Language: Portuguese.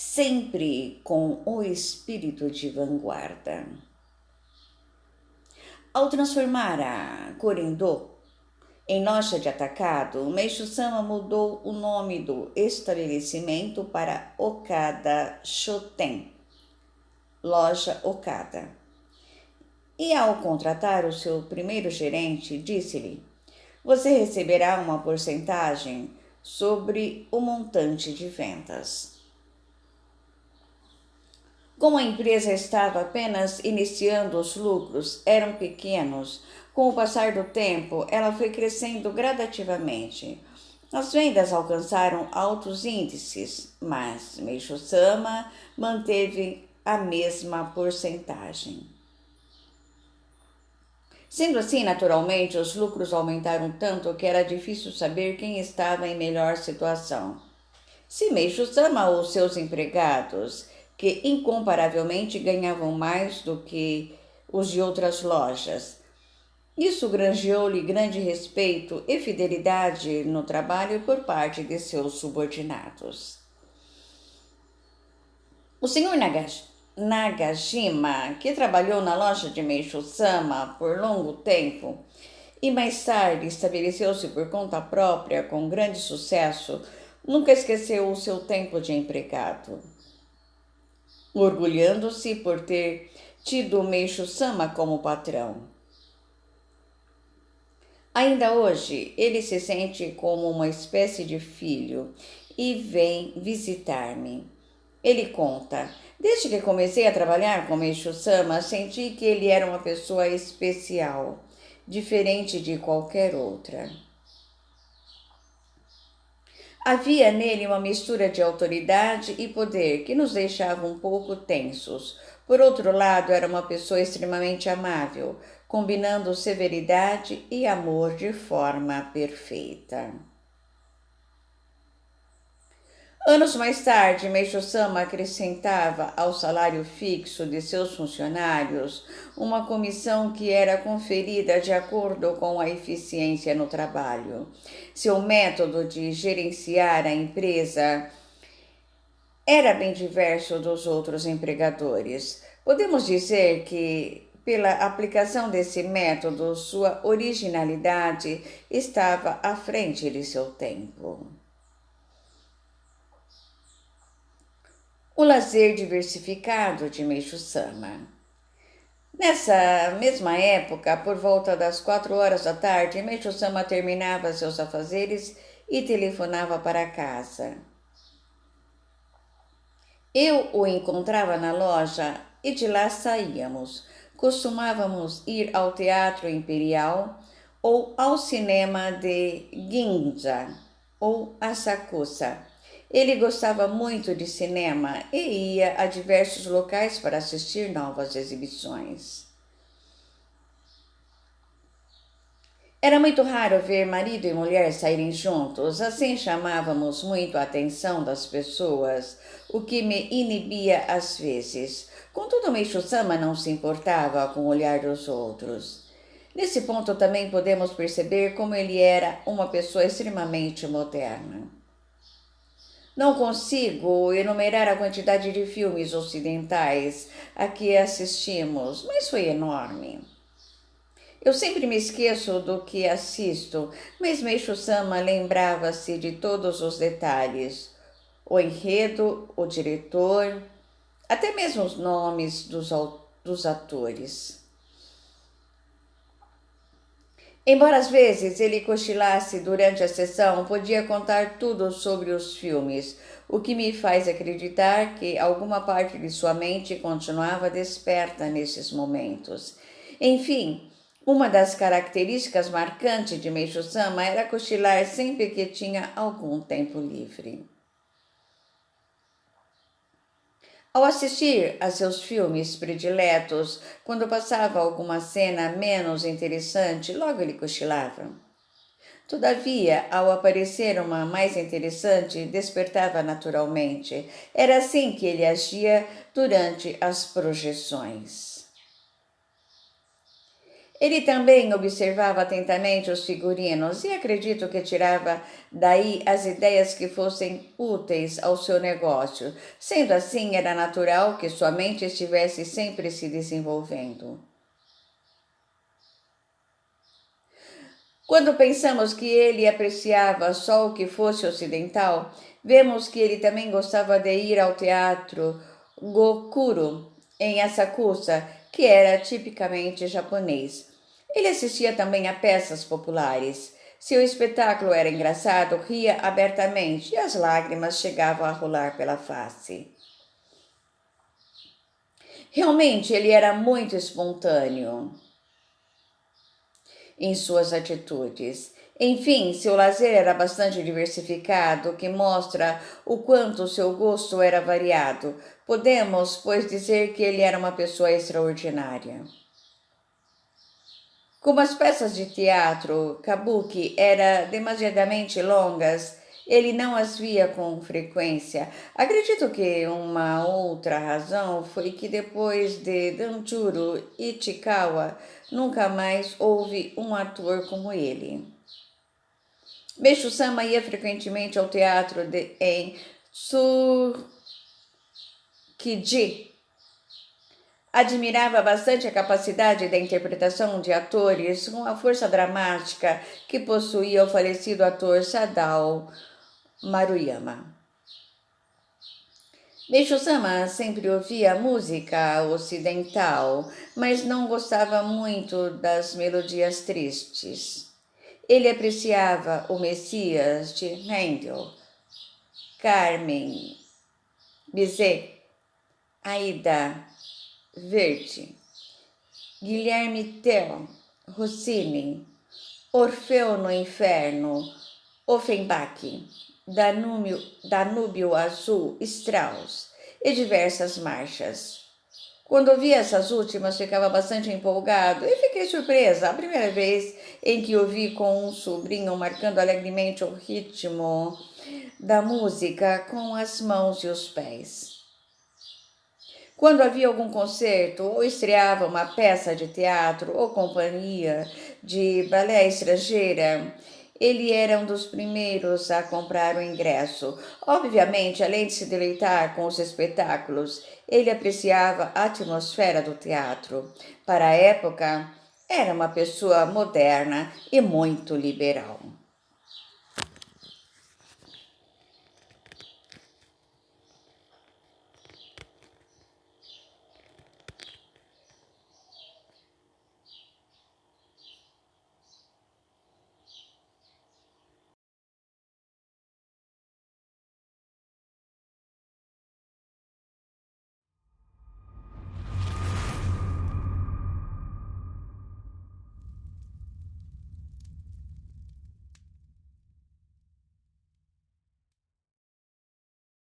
sempre com o espírito de vanguarda. Ao transformar a Corindô em loja de atacado, Meishu-sama mudou o nome do estabelecimento para Okada Shoten, loja Okada. E ao contratar o seu primeiro gerente, disse-lhe: você receberá uma porcentagem sobre o montante de vendas. Como a empresa estava apenas iniciando, os lucros eram pequenos. Com o passar do tempo, ela foi crescendo gradativamente. As vendas alcançaram altos índices, mas Meishu-sama manteve a mesma porcentagem. Sendo assim, naturalmente, os lucros aumentaram tanto que era difícil saber quem estava em melhor situação. Se Meishu-sama ou seus empregados, que incomparavelmente ganhavam mais do que os de outras lojas. Isso granjeou-lhe grande respeito e fidelidade no trabalho por parte de seus subordinados. O senhor Nagashima, que trabalhou na loja de Meishu-sama por longo tempo e mais tarde estabeleceu-se por conta própria com grande sucesso, nunca esqueceu o seu tempo de empregado, orgulhando-se por ter tido Meishu-sama como patrão. Ainda hoje, ele se sente como uma espécie de filho e vem visitar-me. Ele conta: desde que comecei a trabalhar com Meishu-sama, senti que ele era uma pessoa especial, diferente de qualquer outra. Havia nele uma mistura de autoridade e poder que nos deixava um pouco tensos. Por outro lado, era uma pessoa extremamente amável, combinando severidade e amor de forma perfeita. Anos mais tarde, Meishu-sama acrescentava ao salário fixo de seus funcionários uma comissão que era conferida de acordo com a eficiência no trabalho. Seu método de gerenciar a empresa era bem diverso dos outros empregadores. Podemos dizer que, pela aplicação desse método, sua originalidade estava à frente de seu tempo. O lazer diversificado de Meishu-sama. Nessa mesma época, por volta das 4 horas da tarde, Meishu-sama terminava seus afazeres e telefonava para casa. Eu o encontrava na loja e de lá saíamos. Costumávamos ir ao Teatro Imperial ou ao cinema de Ginza ou Asakusa. Ele gostava muito de cinema e ia a diversos locais para assistir novas exibições. Era muito raro ver marido e mulher saírem juntos, assim chamávamos muito a atenção das pessoas, o que me inibia às vezes. Contudo, Meishu-sama não se importava com o olhar dos outros. Nesse ponto também podemos perceber como ele era uma pessoa extremamente moderna. Não consigo enumerar a quantidade de filmes ocidentais a que assistimos, mas foi enorme. Eu sempre me esqueço do que assisto, mas Meishu-sama lembrava-se de todos os detalhes. O enredo, o diretor, até mesmo os nomes dos atores. Embora às vezes ele cochilasse durante a sessão, podia contar tudo sobre os filmes, o que me faz acreditar que alguma parte de sua mente continuava desperta nesses momentos. Enfim, uma das características marcantes de Meishu-sama era cochilar sempre que tinha algum tempo livre. Ao assistir a seus filmes prediletos, quando passava alguma cena menos interessante, logo ele cochilava. Todavia, ao aparecer uma mais interessante, despertava naturalmente. Era assim que ele agia durante as projeções. Ele também observava atentamente os figurinos e acredito que tirava daí as ideias que fossem úteis ao seu negócio. Sendo assim, era natural que sua mente estivesse sempre se desenvolvendo. Quando pensamos que ele apreciava só o que fosse ocidental, vemos que ele também gostava de ir ao teatro Gokuro, em Asakusa, que era tipicamente japonês. Ele assistia também a peças populares. Seu espetáculo era engraçado, ria abertamente e as lágrimas chegavam a rolar pela face. Realmente, ele era muito espontâneo em suas atitudes. Enfim, seu lazer era bastante diversificado, o que mostra o quanto seu gosto era variado. Podemos, pois, dizer que ele era uma pessoa extraordinária. Como as peças de teatro kabuki eram demasiadamente longas, ele não as via com frequência. Acredito que uma outra razão foi que depois de Danjuro Ichikawa, nunca mais houve um ator como ele. Meishu Sama ia frequentemente ao teatro em Tsukiji. Admirava bastante a capacidade da interpretação de atores com a força dramática que possuía o falecido ator Sadao Maruyama. Meishu Sama sempre ouvia música ocidental, mas não gostava muito das melodias tristes. Ele apreciava o Messias de Handel, Carmen, Bizet, Aida Verdi, Guilherme Tell, Rossini, Orfeu no Inferno, Offenbach, Danúbio Azul, Strauss e diversas marchas. Quando ouvi essas últimas, ficava bastante empolgado e fiquei surpresa a primeira vez em que ouvi com um sobrinho marcando alegremente o ritmo da música com as mãos e os pés. Quando havia algum concerto ou estreava uma peça de teatro ou companhia de balé estrangeira, ele era um dos primeiros a comprar o ingresso. Obviamente, além de se deleitar com os espetáculos, ele apreciava a atmosfera do teatro. Para a época, era uma pessoa moderna e muito liberal.